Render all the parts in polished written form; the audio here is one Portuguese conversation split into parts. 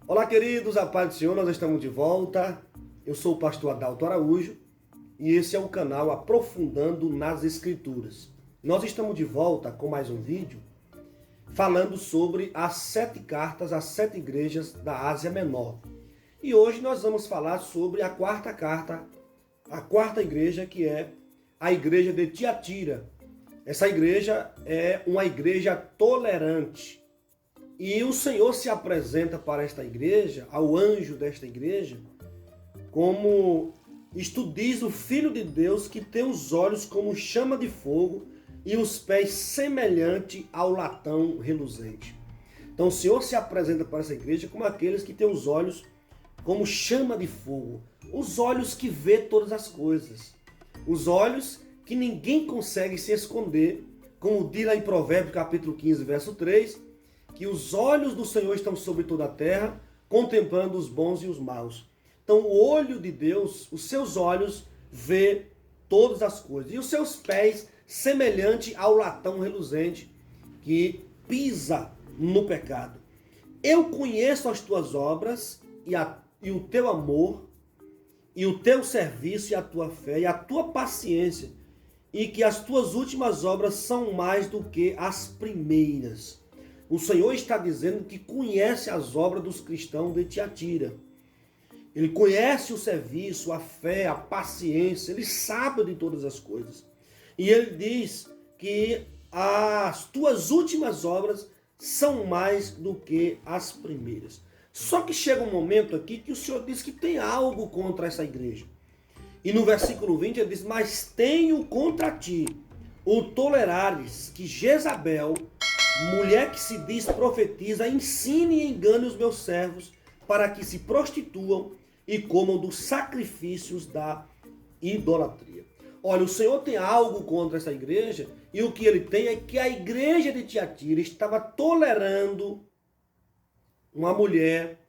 Olá, queridos, a paz do Senhor, nós estamos de volta. Eu sou o pastor Adalto Araújo e esse é o canal Aprofundando nas Escrituras. Nós estamos de volta com mais um vídeo falando sobre as 7 cartas às 7 igrejas da Ásia Menor. E hoje nós vamos falar sobre a quarta carta, a quarta igreja, que é a igreja de Tiatira. Essa igreja é uma igreja tolerante. E o Senhor se apresenta para esta igreja, ao anjo desta igreja, como isto diz o Filho de Deus, que tem os olhos como chama de fogo e os pés semelhante ao latão reluzente. Então o Senhor se apresenta para essa igreja como aqueles que têm os olhos como chama de fogo, os olhos que vê todas as coisas, os olhos que ninguém consegue se esconder, como diz lá em Provérbios capítulo 15, verso 3, que os olhos do Senhor estão sobre toda a terra, contemplando os bons e os maus. Então o olho de Deus, os seus olhos, vê todas as coisas. E os seus pés, semelhante ao latão reluzente, que pisa no pecado. Eu conheço as tuas obras e o teu amor, e o teu serviço, e a tua fé, e a tua paciência, e que as tuas últimas obras são mais do que as primeiras. O Senhor está dizendo que conhece as obras dos cristãos de Tiatira. Ele conhece o serviço, a fé, a paciência, ele sabe de todas as coisas. E ele diz que as tuas últimas obras são mais do que as primeiras. Só que chega um momento aqui que o Senhor diz que tem algo contra essa igreja. E no versículo 20 ele diz: mas tenho contra ti o tolerares que Jezabel, mulher que se diz profetiza, ensine e engane os meus servos para que se prostituam e comam dos sacrifícios da idolatria. Olha, o Senhor tem algo contra essa igreja, e o que ele tem é que a igreja de Tiatira estava tolerando uma mulher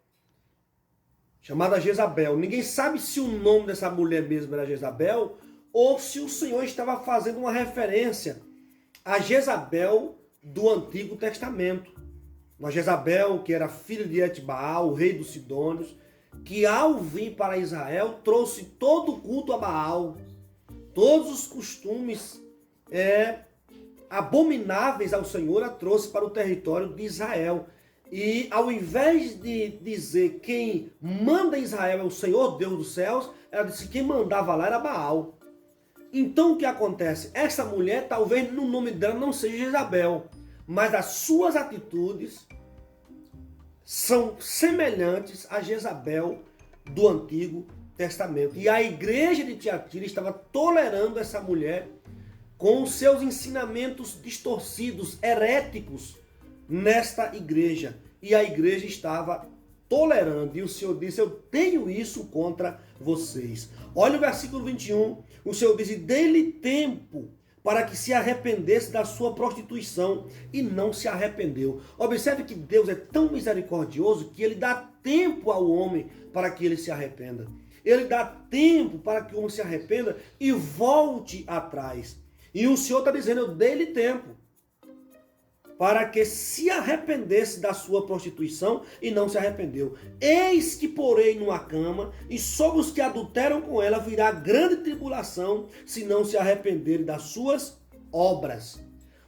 chamada Jezabel. Ninguém sabe se o nome dessa mulher mesmo era Jezabel ou se o Senhor estava fazendo uma referência a Jezabel do Antigo Testamento. Uma Jezabel que era filha de Etbaal, o rei dos Sidônios, que ao vir para Israel trouxe todo o culto a Baal, todos os costumes abomináveis ao Senhor a trouxe para o território de Israel. E ao invés de dizer quem manda em Israel é o Senhor Deus dos céus, ela disse que quem mandava lá era Baal. Então o que acontece? Essa mulher, talvez no nome dela não seja Jezabel, mas as suas atitudes são semelhantes a Jezabel do Antigo Testamento. E a igreja de Tiatira estava tolerando essa mulher com os seus ensinamentos distorcidos, heréticos, nesta igreja. E a igreja estava tolerando. E o Senhor disse: eu tenho isso contra vocês. Olha o versículo 21. O Senhor disse: dê-lhe tempo para que se arrependesse da sua prostituição, e não se arrependeu. Observe que Deus é tão misericordioso que ele dá tempo ao homem para que ele se arrependa. Ele dá tempo para que o homem se arrependa e volte atrás. E o Senhor está dizendo: eu dei-lhe tempo para que se arrependesse da sua prostituição, e não se arrependeu. Eis que porei numa cama, e sobre os que adulteram com ela virá grande tribulação, se não se arrependerem das suas obras.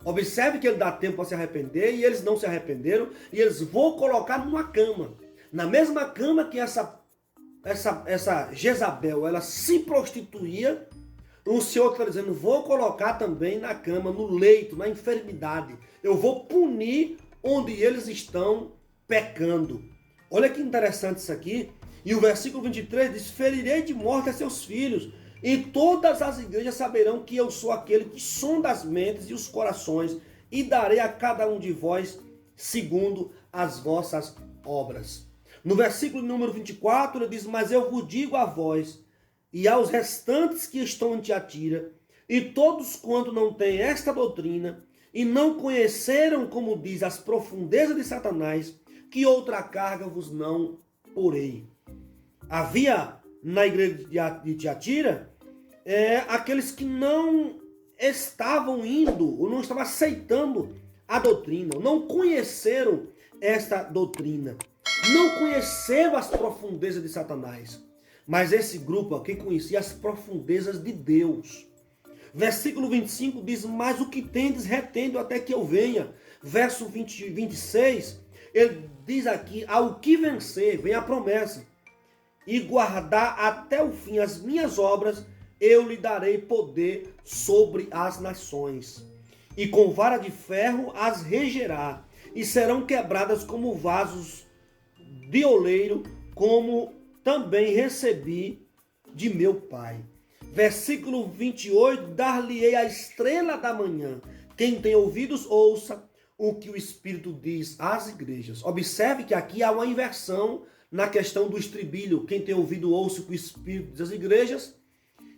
Observe que ele dá tempo para se arrepender, e eles não se arrependeram, e eles vão colocar numa cama. Na mesma cama que essa Jezabel, ela se prostituía, o Senhor está dizendo: vou colocar também na cama, no leito, na enfermidade. Eu vou punir onde eles estão pecando. Olha que interessante isso aqui. E o versículo 23 diz: ferirei de morte a seus filhos, e todas as igrejas saberão que eu sou aquele que sonda as mentes e os corações, e darei a cada um de vós segundo as vossas obras. No versículo número 24 ele diz: mas eu vos digo a vós e aos restantes que estão em Tiatira, e todos quanto não têm esta doutrina, e não conheceram, como diz, as profundezas de Satanás, que outra carga vos não porei. Havia na igreja de Tiatira aqueles que não estavam indo, ou não estavam aceitando a doutrina, não conheceram esta doutrina. não conheceram as profundezas de Satanás, mas esse grupo aqui conhecia as profundezas de Deus. Versículo 25 diz, mas o que tendes retendo até que eu venha. Verso 26, ele diz aqui, ao que vencer, vem a promessa, e guardar até o fim as minhas obras, eu lhe darei poder sobre as nações, e com vara de ferro as regerá, e serão quebradas como vasos de oleiro, como também recebi de meu Pai. Versículo 28, dar-lhe-ei a estrela da manhã. Quem tem ouvidos, ouça o que o Espírito diz às igrejas. Observe que aqui há uma inversão na questão do estribilho. Quem tem ouvido, ouça o que o Espírito diz às igrejas.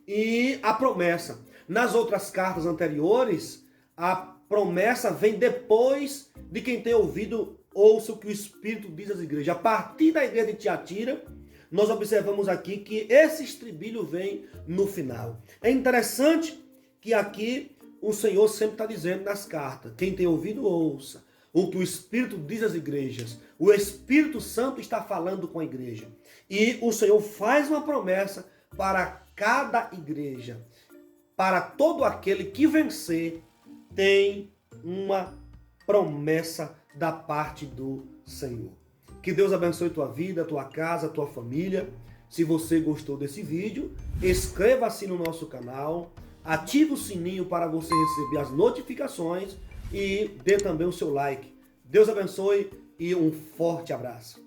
E a promessa. Nas outras cartas anteriores, a promessa vem depois de quem tem ouvido, ouça o que o Espírito diz às igrejas. A partir da igreja de Tiatira, nós observamos aqui que esse estribilho vem no final. É interessante que aqui o Senhor sempre está dizendo nas cartas, quem tem ouvido, ouça o que o Espírito diz às igrejas. O Espírito Santo está falando com a igreja. E o Senhor faz uma promessa para cada igreja. Para todo aquele que vencer, tem uma promessa da parte do Senhor. Que Deus abençoe tua vida, tua casa, tua família. Se você gostou desse vídeo, inscreva-se no nosso canal, ative o sininho para você receber as notificações e dê também o seu like. Deus abençoe e um forte abraço.